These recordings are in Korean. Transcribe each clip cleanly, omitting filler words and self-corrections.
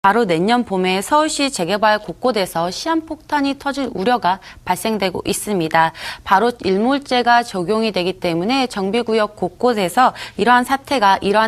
바로 내년 봄에 서울시 재개발 곳곳에서 시한폭탄이 터질 우려가 발생되고 있습니다. 바로 일몰제가 적용이 되기 때문에 정비구역 곳곳에서 이러한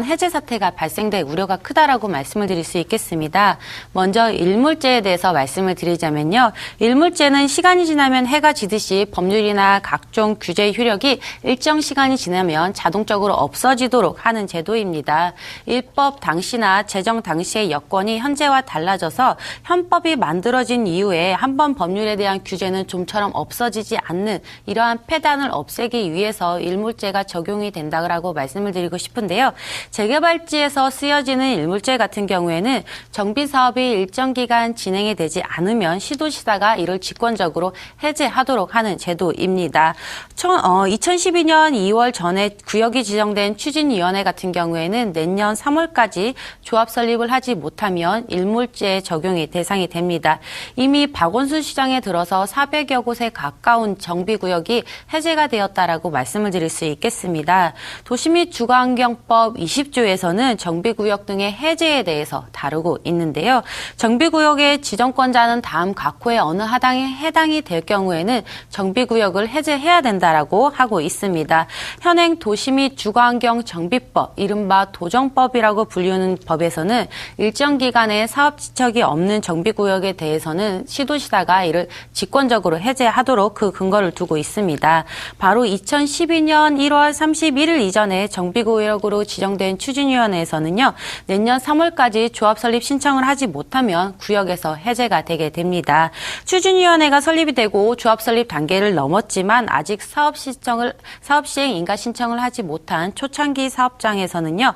해제 사태가 발생될 우려가 크다라고 말씀을 드릴 수 있겠습니다. 먼저 일몰제에 대해서 말씀을 드리자면요. 일몰제는 시간이 지나면 해가 지듯이 법률이나 각종 규제 효력이 일정 시간이 지나면 자동적으로 없어지도록 하는 제도입니다. 입법 당시나 제정 당시의 여건이 현재와 달라져서 헌법이 만들어진 이후에 한번 법률에 대한 규제는 좀처럼 없어지지 않는 이러한 폐단을 없애기 위해서 일몰제가 적용이 된다고 말씀을 드리고 싶은데요. 재개발지에서 쓰여지는 일몰제 같은 경우에는 정비사업이 일정 기간 진행이 되지 않으면 시도지사가 이를 직권적으로 해제하도록 하는 제도입니다. 2012년 2월 전에 구역이 지정된 추진위원회 같은 경우에는 내년 3월까지 조합 설립을 하지 못하면 일몰제 적용이 대상이 됩니다. 이미 박원순 시장에 들어서 400여 곳에 가까운 정비구역이 해제가 되었다라고 말씀을 드릴 수 있겠습니다. 도시및 주거환경법 20조에서는 정비구역 등의 해제에 대해서 다루고 있는데요. 정비구역의 지정권자는 다음 각호의 어느 하당에 해당이 될 경우에는 정비구역을 해제해야 된다라고 하고 있습니다. 현행 도시및 주거환경 정비법, 이른바 도정법이라고 불리는 법에서는 일정 기간의 사업 지척이 없는 정비구역에 대해서는 시도지사가 이를 직권적으로 해제하도록 그 근거를 두고 있습니다. 바로 2012년 1월 31일 이전에 정비구역으로 지정된 추진위원회에서는요. 내년 3월까지 조합 설립 신청을 하지 못하면 구역에서 해제가 되게 됩니다. 추진위원회가 설립이 되고 조합 설립 단계를 넘었지만 아직 사업 시행 인가 신청을 하지 못한 초창기 사업장에서는요.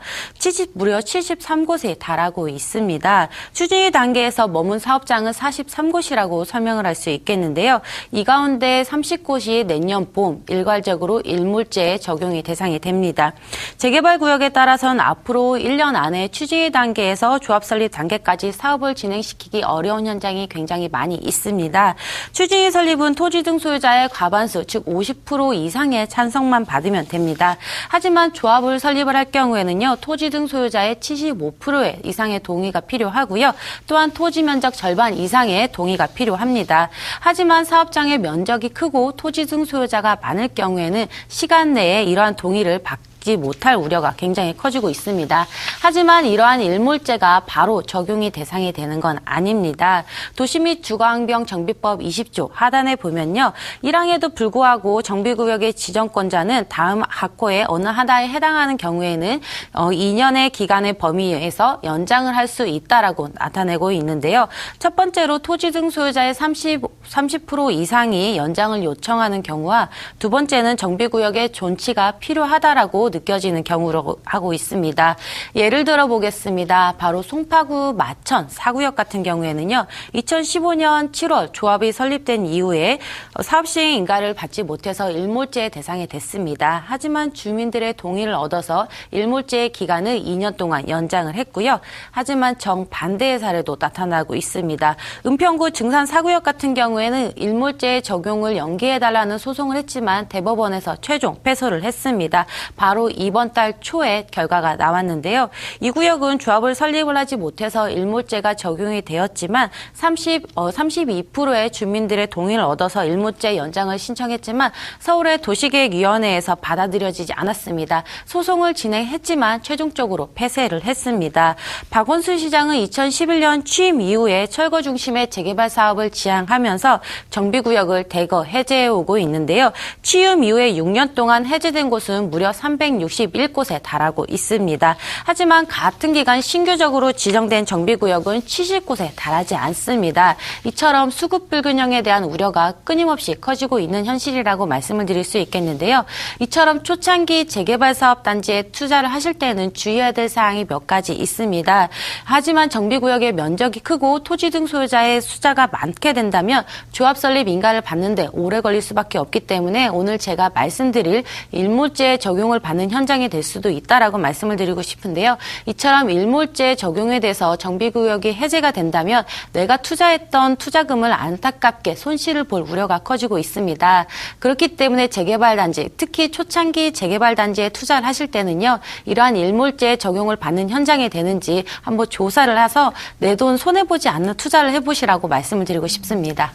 무려 73곳에 달하고 있습니다. 추진위 단계에서 머문 사업장은 43곳이라고 설명을 할 수 있겠는데요. 이 가운데 30곳이 내년 봄 일괄적으로 일몰제에 적용이 대상이 됩니다. 재개발 구역에 따라서는 앞으로 1년 안에 추진위 단계에서 조합 설립 단계까지 사업을 진행시키기 어려운 현장이 굉장히 많이 있습니다. 추진위 설립은 토지 등 소유자의 과반수, 즉 50% 이상의 찬성만 받으면 됩니다. 하지만 조합을 설립을 할 경우에는요. 토지 등 소유자의 75% 이상의 동의가 필요하고요. 또한 토지 면적 절반 이상의 동의가 필요합니다. 하지만 사업장의 면적이 크고 토지 등 소유자가 많을 경우에는 시간 내에 이러한 동의를 받지 못할 우려가 굉장히 커지고 있습니다. 하지만 이러한 일몰제가 바로 적용이 대상이 되는 건 아닙니다. 도시 및 주거환경 정비법 20조 하단에 보면요. 1항에도 불구하고 정비구역의 지정권자는 다음 각호의 어느 하나에 해당하는 경우에는 2년의 기간의 범위에서 연장을 할 수 있다라고 나타내고 있는데요. 첫 번째로 토지 등 소유자의 30% 이상이 연장을 요청하는 경우와 두 번째는 정비구역의 존치가 필요하다라고 느껴지는 경우로 하고 있습니다. 예를 들어 보겠습니다. 바로 송파구 마천 4구역 같은 경우에는요. 2015년 7월 조합이 설립된 이후에 사업 시행 인가를 받지 못해서 일몰제 대상이 됐습니다. 하지만 주민들의 동의를 얻어서 일몰제의 기간을 2년 동안 연장을 했고요. 하지만 정반대의 사례도 나타나고 있습니다. 은평구 증산 4구역 같은 경우에는 일몰제 적용을 연기해달라는 소송을 했지만 대법원에서 최종 패소를 했습니다. 바로 이번 달 초에 결과가 나왔는데요. 이 구역은 조합을 설립을 하지 못해서 일몰제가 적용이 되었지만 32%의 주민들의 동의를 얻어서 일몰제 연장을 신청했지만 서울의 도시계획위원회에서 받아들여지지 않았습니다. 소송을 진행했지만 최종적으로 패소를 했습니다. 박원순 시장은 2011년 취임 이후에 철거 중심의 재개발 사업을 지향하면서 정비구역을 대거 해제해오고 있는데요. 취임 이후에 6년 동안 해제된 곳은 무려 361곳에 달하고 있습니다. 하지만 같은 기간 신규적으로 지정된 정비구역은 70곳에 달하지 않습니다. 이처럼 수급 불균형에 대한 우려가 끊임없이 커지고 있는 현실이라고 말씀을 드릴 수 있겠는데요. 이처럼 초창기 재개발 사업 단지에 투자를 하실 때는 주의해야 될 사항이 몇 가지 있습니다. 하지만 정비구역의 면적이 크고 토지 등 소유자의 숫자가 많게 된다면 조합 설립 인가를 받는데 오래 걸릴 수밖에 없기 때문에 오늘 제가 말씀드릴 일몰제 적용을 받는 받는 현장이 될 수도 있다라고 말씀을 드리고 싶은데요. 이처럼 일몰제 적용에 대해서 정비구역이 해제가 된다면 내가 투자했던 투자금을 안타깝게 손실을 볼 우려가 커지고 있습니다. 그렇기 때문에 재개발단지, 특히 초창기 재개발단지에 투자를 하실 때는요. 이러한 일몰제 적용을 받는 현장이 되는지 한번 조사를 해서 내 돈 손해보지 않는 투자를 해보시라고 말씀을 드리고 싶습니다.